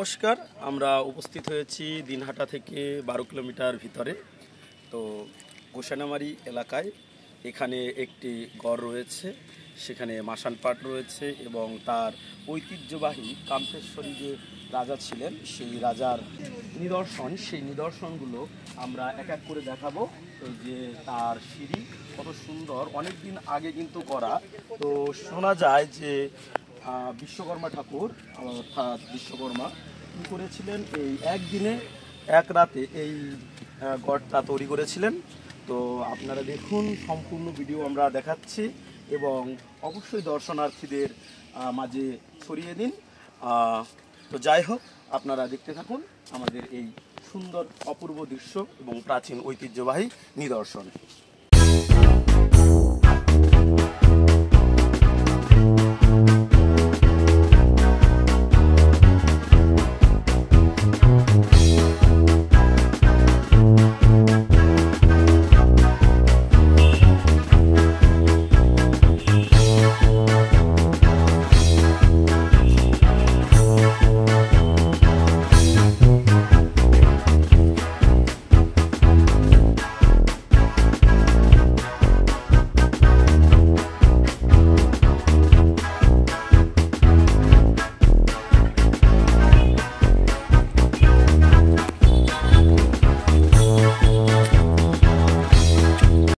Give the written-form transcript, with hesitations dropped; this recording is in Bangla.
নমস্কার, আমরা উপস্থিত হয়েছি দিনহাটা থেকে 12 কিলোমিটার ভিতরে। তো গোসানামারি এলাকায় এখানে একটি গড় রয়েছে, সেখানে মাসান পাট রয়েছে এবং তার ঐতিহ্যবাহী কামতেশ্বরী যে রাজা ছিলেন সেই রাজার নিদর্শন, সেই নিদর্শনগুলো আমরা এক এক করে দেখাবো। এই যে তার সিঁড়ি কত সুন্দর, অনেক দিন আগে কিন্তু করা। তো শোনা যায় যে বিশ্বকর্মা ঠাকুর অর্থাৎ বিশ্বকর্মা কী করেছিলেন, এই একদিনে এক রাতে এই গড়টা তৈরি করেছিলেন। তো আপনারা দেখুন, সম্পূর্ণ ভিডিও আমরা দেখাচ্ছি এবং অবশ্যই দর্শনার্থীদের মাঝে ছড়িয়ে দিন। তো যাই হোক, আপনারা দেখতে থাকুন আমাদের এই সুন্দর অপূর্ব দৃশ্য এবং প্রাচীন ঐতিহ্যবাহী নিদর্শন।